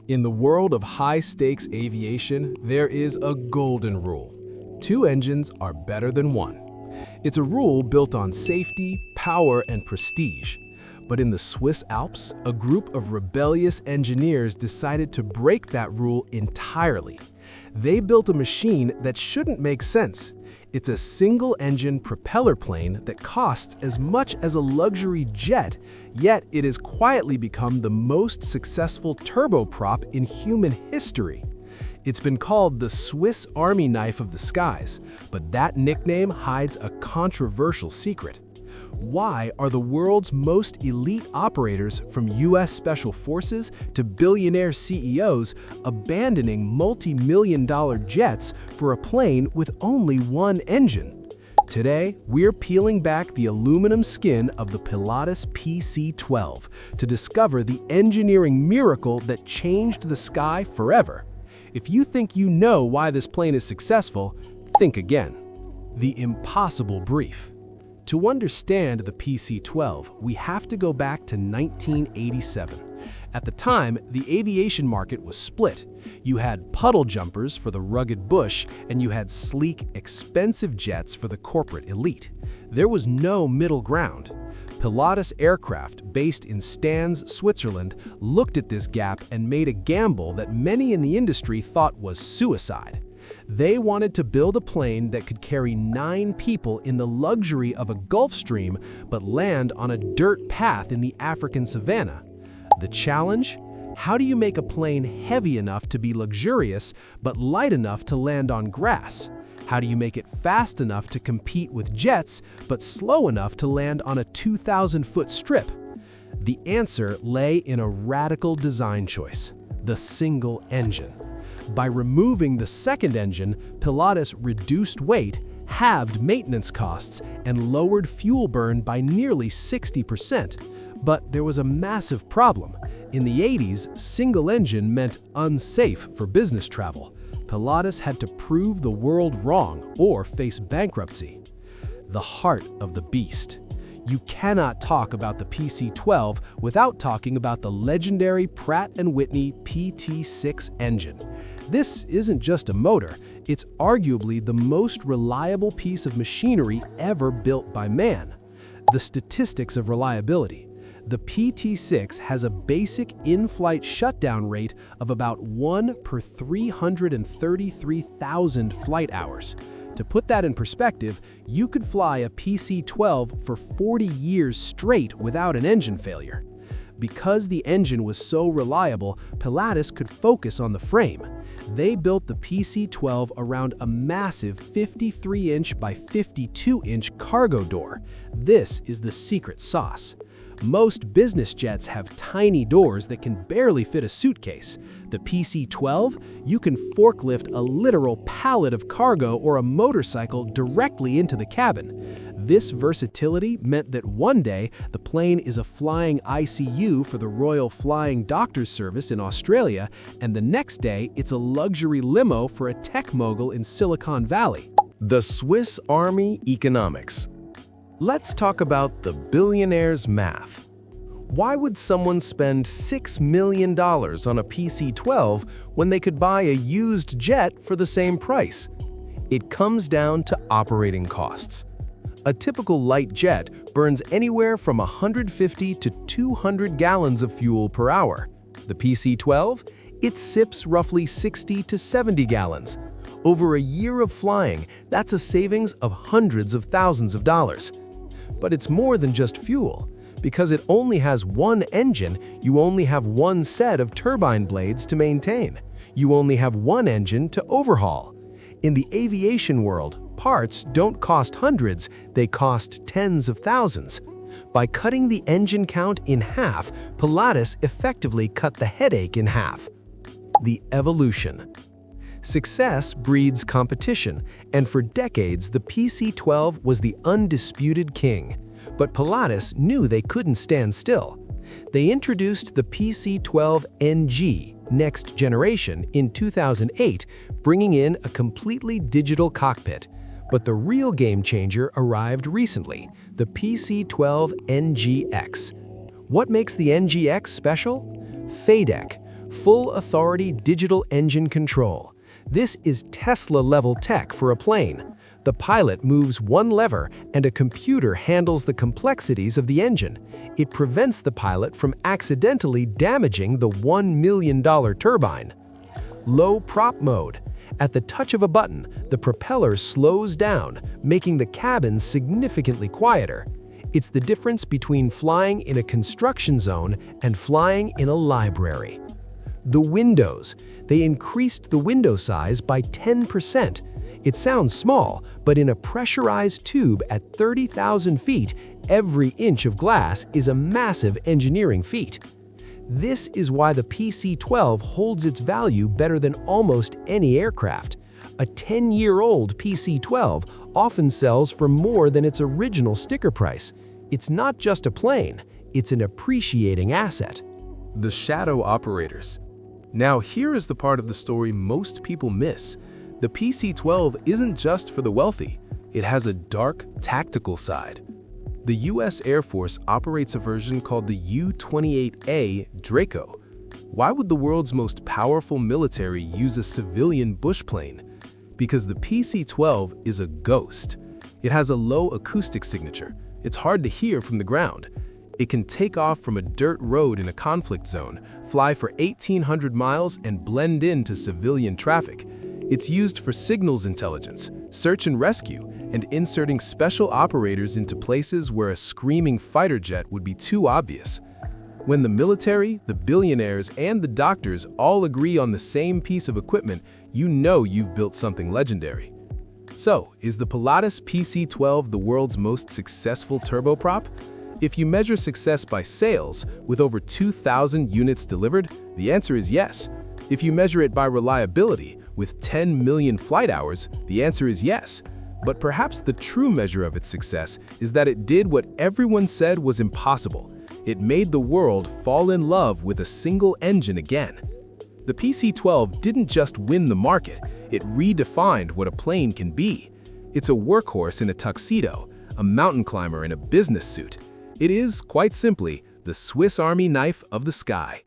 In the world of high-stakes aviation, there is a golden rule. Two engines are better than one. It's a rule built on safety, power, and prestige. But in the Swiss Alps, a group of rebellious engineers decided to break that rule entirely. They built a machine that shouldn't make sense. It's a single-engine propeller plane that costs as much as a luxury jet, yet it has quietly become the most successful turboprop in human history. It's been called the Swiss Army knife of the skies, but that nickname hides a controversial secret. Why are the world's most elite operators, from U.S. Special Forces to billionaire CEOs, abandoning multi-million-dollar jets for a plane with only one engine? Today, we're peeling back the aluminum skin of the Pilatus PC-12 to discover the engineering miracle that changed the sky forever. If you think you know why this plane is successful, think again. The impossible brief. To understand the PC-12, we have to go back to 1987. At the time, the aviation market was split. You had puddle jumpers for the rugged bush, and you had sleek, expensive jets for the corporate elite. There was no middle ground. Pilatus Aircraft, based in Stans, Switzerland, looked at this gap and made a gamble that many in the industry thought was suicide. They wanted to build a plane that could carry 9 people in the luxury of a Gulf Stream but land on a dirt path in the African savanna. The challenge? How do you make a plane heavy enough to be luxurious but light enough to land on grass? How do you make it fast enough to compete with jets but slow enough to land on a 2,000-foot strip? The answer lay in a radical design choice: the single engine. By removing the second engine, Pilatus reduced weight, halved maintenance costs, and lowered fuel burn by nearly 60%. But there was a massive problem. In the 80s, single engine meant unsafe for business travel. Pilatus had to prove the world wrong or face bankruptcy. The heart of the beast. You cannot talk about the PC-12 without talking about the legendary Pratt & Whitney PT-6 engine. This isn't just a motor, it's arguably the most reliable piece of machinery ever built by man. The statistics of reliability. The PT-6 has a basic in-flight shutdown rate of about 1 per 333,000 flight hours. To put that in perspective, you could fly a PC-12 for 40 years straight without an engine failure. Because the engine was so reliable, Pilatus could focus on the frame. They built the PC-12 around a massive 53-inch by 52-inch cargo door. This is the secret sauce. Most business jets have tiny doors that can barely fit a suitcase. The PC-12, you can forklift a literal pallet of cargo or a motorcycle directly into the cabin. This versatility meant that one day the plane is a flying ICU for the Royal Flying Doctors Service in Australia, and the next day it's a luxury limo for a tech mogul in Silicon Valley. The Swiss Army economics. Let's talk about the billionaire's math. Why would someone spend $6 million on a PC-12 when they could buy a used jet for the same price? It comes down to operating costs. A typical light jet burns anywhere from 150 to 200 gallons of fuel per hour. The PC-12? It sips roughly 60 to 70 gallons. Over a year of flying, that's a savings of hundreds of thousands of dollars. But it's more than just fuel. Because it only has one engine, you only have one set of turbine blades to maintain. You only have one engine to overhaul. In the aviation world, parts don't cost hundreds, they cost tens of thousands. By cutting the engine count in half, Pilatus effectively cut the headache in half. The evolution. Success breeds competition, and for decades the PC-12 was the undisputed king. But Pilatus knew they couldn't stand still. They introduced the PC-12 NG, next generation, in 2008, bringing in a completely digital cockpit. But the real game changer arrived recently, the PC-12 NGX. What makes the NGX special? FADEC, full authority digital engine control. This is Tesla-level tech for a plane. The pilot moves one lever and a computer handles the complexities of the engine. It prevents the pilot from accidentally damaging the $1 million turbine. Low prop mode. At the touch of a button, the propeller slows down, making the cabin significantly quieter. It's the difference between flying in a construction zone and flying in a library. The windows. They increased the window size by 10%. It sounds small, but in a pressurized tube at 30,000 feet, every inch of glass is a massive engineering feat. This is why the PC-12 holds its value better than almost any aircraft. A 10-year-old PC-12 often sells for more than its original sticker price. It's not just a plane, it's an appreciating asset. The shadow operators. Now here is the part of the story most people miss. The PC-12 isn't just for the wealthy. It has a dark, tactical side. The US Air Force operates a version called the U-28A Draco. Why would the world's most powerful military use a civilian bush plane? Because the PC-12 is a ghost. It has a low acoustic signature. It's hard to hear from the ground. It can take off from a dirt road in a conflict zone, fly for 1,800 miles, and blend into civilian traffic. It's used for signals intelligence, search and rescue, and inserting special operators into places where a screaming fighter jet would be too obvious. When the military, the billionaires, and the doctors all agree on the same piece of equipment, you know you've built something legendary. So, is the Pilatus PC-12 the world's most successful turboprop? If you measure success by sales, with over 2,000 units delivered, the answer is yes. If you measure it by reliability, with 10 million flight hours, the answer is yes. But perhaps the true measure of its success is that it did what everyone said was impossible. It made the world fall in love with a single engine again. The PC-12 didn't just win the market, it redefined what a plane can be. It's a workhorse in a tuxedo, a mountain climber in a business suit. It is, quite simply, the Swiss Army knife of the sky.